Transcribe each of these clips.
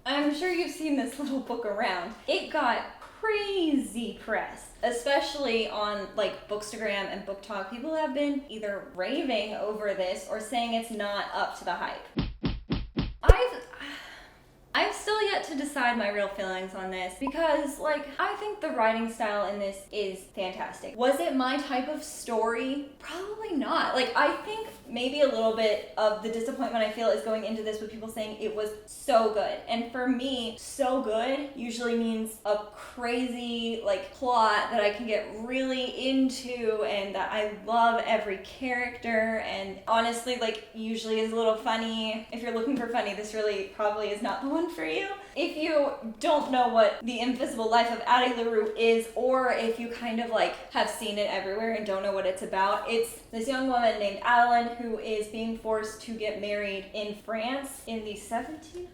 I'm sure you've seen this little book around. It got crazy press, especially on like Bookstagram and Booktok. People have been either raving over this or saying it's not up to the hype. I've still yet to decide my real feelings on this because, like, I think the writing style in this is fantastic. Was it my type of story? Probably not. Like, I think maybe a little bit of the disappointment I feel is going into this with people saying it was so good. And for me, so good usually means a crazy, like, plot that I can get really into and that I love every character and honestly, like, usually is a little funny. If you're looking for funny, this really probably is not the one for you. If you don't know what The Invisible Life of Addie LaRue is, or if you kind of like have seen it everywhere and don't know what it's about, it's this young woman named Katelyn who is being forced to get married in France in the 1700s?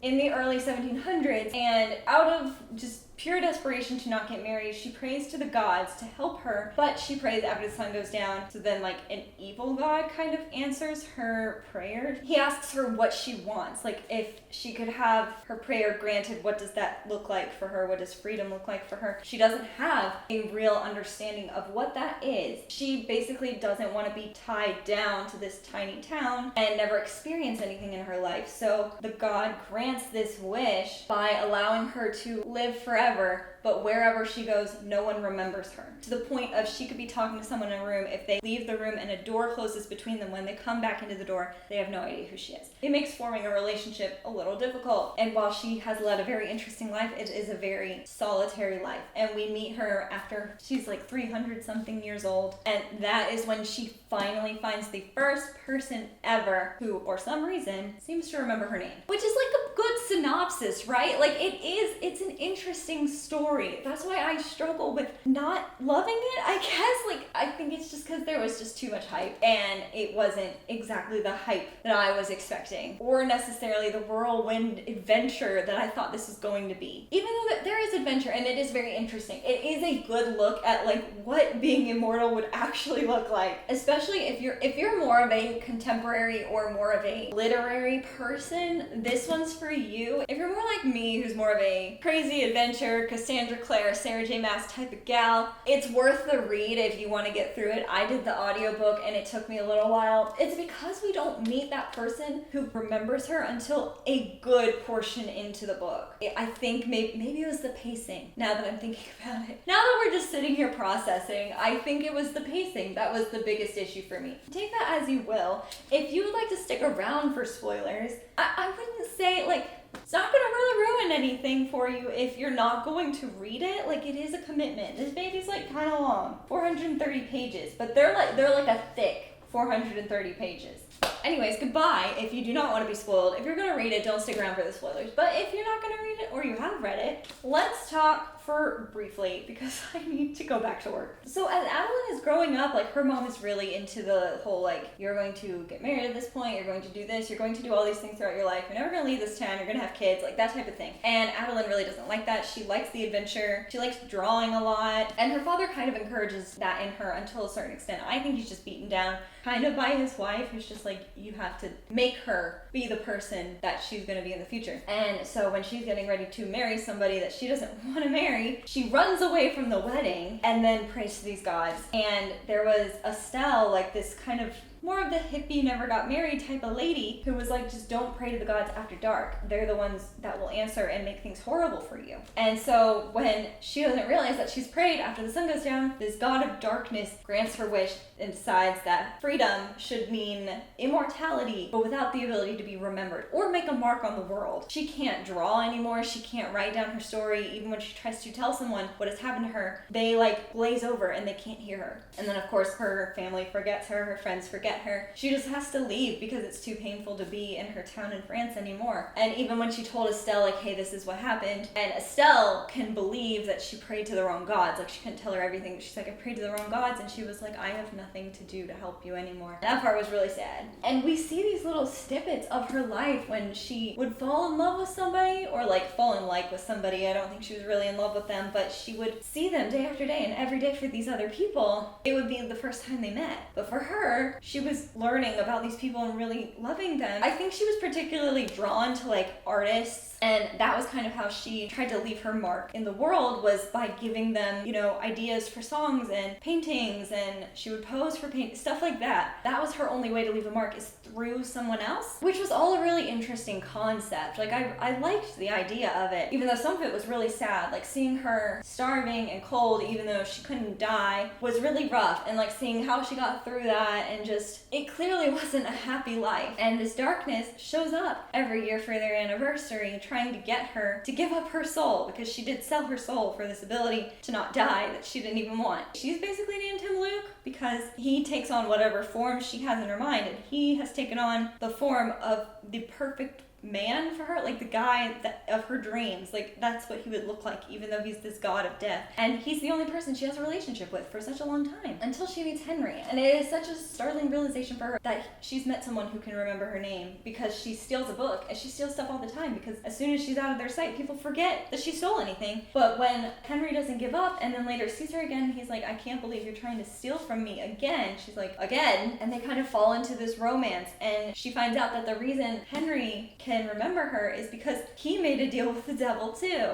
In the early 1700s, and out of just pure desperation to not get married, she prays to the gods to help her, but she prays after the sun goes down, so then like an evil god kind of answers her prayer. He asks her what she wants, like if she could have her prayer granted, what does that look like for her? What does freedom look like for her? She doesn't have a real understanding of what that is. She basically doesn't want to be tied down to this tiny town and never experience anything in her life, so the god grants this wish by allowing her to live forever, but wherever she goes, no one remembers her. To the point of she could be talking to someone in a room, if they leave the room and a door closes between them, when they come back into the door, they have no idea who she is. It makes forming a relationship a little difficult, and while she has led a very interesting life, it is a very solitary life. And we meet her after she's like 300 something years old, and that is when she finally finds the first person ever who, for some reason, seems to remember her name. Which is like a good synopsis, right? Like it's an interesting story. That's why I struggle with not loving it, I guess. Like, I think it's just because there was just too much hype, and it wasn't exactly the hype that I was expecting, or necessarily the whirlwind adventure that I thought this was going to be. Even though there is adventure, and it is very interesting. It is a good look at like what being immortal would actually look like, especially if you're more of a contemporary or more of a literary person. This one's for you. If you're more like me, who's more of a crazy adventure, Cassandra Clare, Sarah J. Maas type of gal, it's worth the read if you want to get through it. I did the audiobook and it took me a little while. It's because we don't meet that person who remembers her until a good portion into the book. I think maybe it was the pacing, now that I'm thinking about it. Now that we're just sitting here processing, I think it was the pacing that was the biggest issue for me. Take that as you will. If you would like to stick around for spoilers, I wouldn't say, like, it's not going to really ruin anything for you if you're not going to read it. Like, it is a commitment. This baby's like kind of long, 430 pages, but they're like a thick 430 pages. Anyways, goodbye if you do not want to be spoiled. If you're going to read it, don't stick around for the spoilers. But if you're not going to read it or you have read it, let's talk for briefly, because I need to go back to work. So as Katelyn is growing up, like, her mom is really into the whole, like, you're going to get married at this point, you're going to do this, you're going to do all these things throughout your life, you're never going to leave this town, you're going to have kids, like that type of thing. And Katelyn really doesn't like that. She likes the adventure, she likes drawing a lot, and her father kind of encourages that in her until a certain extent. I think he's just beaten down kind of by his wife, who's just like, you have to make her be the person that she's going to be in the future. And so when she's getting ready to marry somebody that she doesn't want to marry, she runs away from the wedding and then prays to these gods. And there was Estelle, like this kind of more of the hippie, never got married type of lady who was like, just don't pray to the gods after dark. They're the ones that will answer and make things horrible for you. And so when she doesn't realize that she's prayed after the sun goes down, this god of darkness grants her wish and decides that freedom should mean immortality, but without the ability to be remembered or make a mark on the world. She can't draw anymore. She can't write down her story. Even when she tries to tell someone what has happened to her, they like glaze over and they can't hear her. And then of course her family forgets her friends forget her. She just has to leave because it's too painful to be in her town in France anymore. And even when she told Estelle, like, hey, this is what happened, and Estelle can believe that she prayed to the wrong gods. Like, she couldn't tell her everything. She's like, I prayed to the wrong gods, and she was like, I have nothing to do to help you anymore. That part was really sad. And we see these little snippets of her life when she would fall in love with somebody, or like fall in like with somebody. I don't think she was really in love with them, but she would see them day after day, and every day for these other people, it would be the first time they met. But for her, she was learning about these people and really loving them. I think she was particularly drawn to like artists And that was kind of how she tried to leave her mark in the world, was by giving them, you know, ideas for songs and paintings, and she would pose for stuff like that. That was her only way to leave a mark, is through someone else, which was all a really interesting concept. Like, I liked the idea of it, even though some of it was really sad. Like, seeing her starving and cold, even though she couldn't die, was really rough. And like, seeing how she got through that, and just, it clearly wasn't a happy life. And this darkness shows up every year for their anniversary, trying to get her to give up her soul, because she did sell her soul for this ability to not die that she didn't even want. She's basically named him Luke because he takes on whatever form she has in her mind, and he has taken on the form of the perfect man for her, like the guy of her dreams. Like, that's what he would look like, even though he's this god of death. And he's the only person she has a relationship with for such a long time, until she meets Henry. And it is such a startling realization for her that she's met someone who can remember her name, because she steals a book, and she steals stuff all the time, because as soon as she's out of their sight, people forget that she stole anything. But when Henry doesn't give up, and then later sees her again, he's like, I can't believe you're trying to steal from me again. She's like, again? And they kind of fall into this romance, and she finds out that the reason Henry can remember her is because he made a deal with the devil too.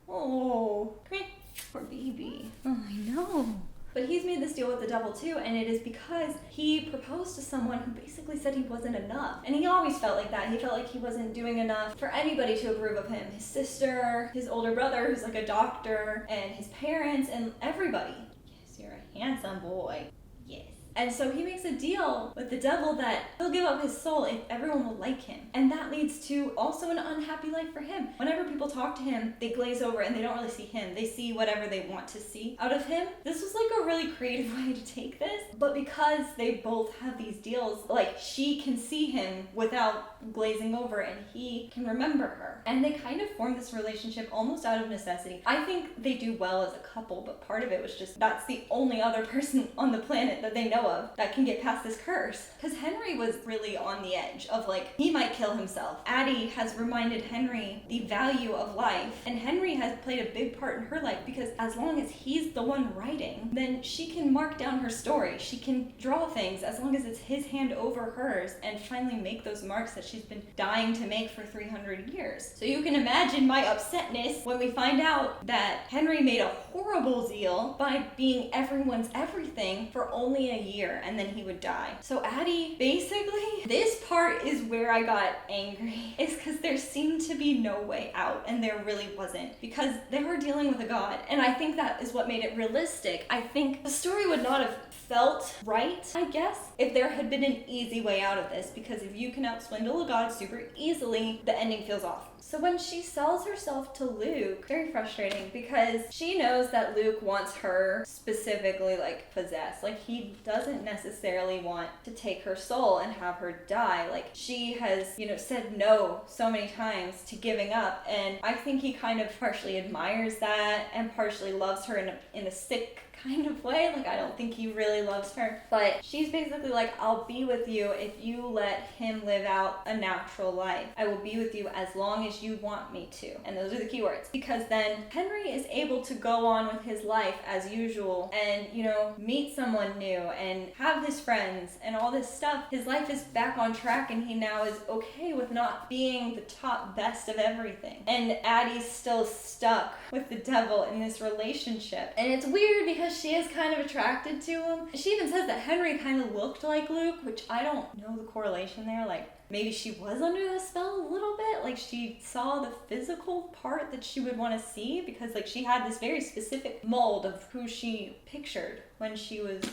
Oh, come here. Poor baby. Oh, I know. But he's made this deal with the devil too, and it is because he proposed to someone who basically said he wasn't enough. And he always felt like that. He felt like he wasn't doing enough for anybody to approve of him. His sister, his older brother, who's like a doctor, and his parents, and everybody. Yes, you're a handsome boy. Yes. And so he makes a deal with the devil that he'll give up his soul if everyone will like him. And that leads to also an unhappy life for him. Whenever people talk to him, they glaze over and they don't really see him. They see whatever they want to see out of him. This was like a really creative way to take this. But because they both have these deals, like, she can see him without glazing over, and he can remember her. And they kind of form this relationship almost out of necessity. I think they do well as a couple, but part of it was just that's the only other person on the planet that they know of that can get past this curse. Because Henry was really on the edge of, like, he might kill himself. Addie has reminded Henry the value of life, and Henry has played a big part in her life, because as long as he's the one writing, then she can mark down her story. She can draw things as long as it's his hand over hers, and finally make those marks that she's been dying to make for 300 years. So you can imagine my upsetness when we find out that Henry made a horrible deal by being everyone's everything for only a year, and then he would die. So Addie, basically, this part is where I got angry, is because there seemed to be no way out, and there really wasn't, because they were dealing with a god, and I think that is what made it realistic. I think the story would not have felt right, I guess, if there had been an easy way out of this, because if you can outswindle a god super easily, the ending feels off. So when she sells herself to Luke, very frustrating, because she knows that Luke wants her specifically, like, possessed. Like, he doesn't necessarily want to take her soul and have her die. Like, she has, you know, said no so many times to giving up, and I think he kind of partially admires that and partially loves her in a sick kind of way. Like, I don't think he really loves her, but she's basically like, I'll be with you if you let him live out a natural life. I will be with you as long as you want me to. And those are the key words, because then Henry is able to go on with his life as usual and, you know, meet someone new and have his friends and all this stuff. His life is back on track, and he now is okay with not being the top best of everything. And Addie's still stuck with the devil in this relationship. And it's weird because she is kind of attracted to him. She even says that Henry kind of looked like Luke, which I don't know the correlation there. Like, maybe she was under the spell a little bit. Like, she saw the physical part that she would want to see, because, like, she had this very specific mold of who she pictured when she was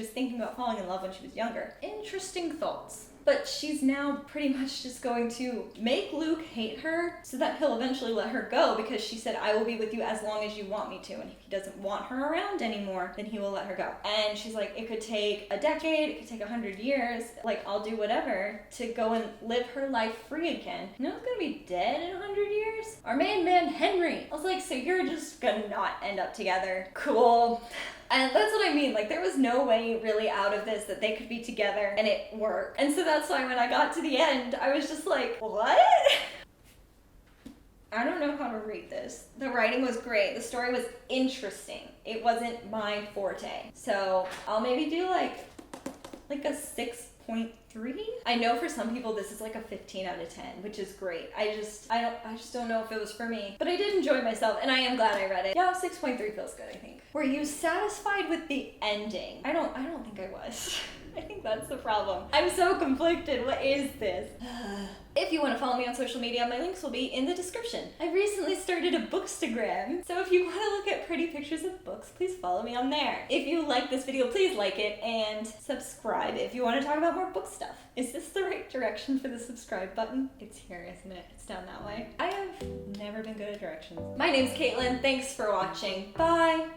thinking about falling in love when she was younger. Interesting thoughts. But she's now pretty much just going to make Luke hate her so that he'll eventually let her go, because she said, I will be with you as long as you want me to. And if he doesn't want her around anymore, then he will let her go. And she's like, it could take a decade, it could take 100 years. Like, I'll do whatever to go and live her life free again. You know who's gonna be dead in 100 years? Our main man, Henry. I was like, so you're just gonna not end up together. Cool. And that's what I mean, like, there was no way really out of this that they could be together and it worked. And so that's why when I got to the end, I was just like, what? I don't know how to rate this. The writing was great. The story was interesting. It wasn't my forte. So I'll maybe do like a 6.5 6.3. I know for some people this is like a 15 out of 10, which is great. I just don't know if it was for me, but I did enjoy myself, and I am glad I read it. Yeah, 6.3 feels good, I think. Were you satisfied with the ending? I don't think I was. I think that's the problem. I'm so conflicted. What is this? If you want to follow me on social media, my links will be in the description. I recently started a Bookstagram, so if you want to look at pretty pictures of books, please follow me on there. If you like this video, please like it and subscribe if you want to talk about more book stuff. Is this the right direction for the subscribe button? It's here, isn't it? It's down that way. I have never been good at directions. My name's Katelyn. Thanks for watching. Bye!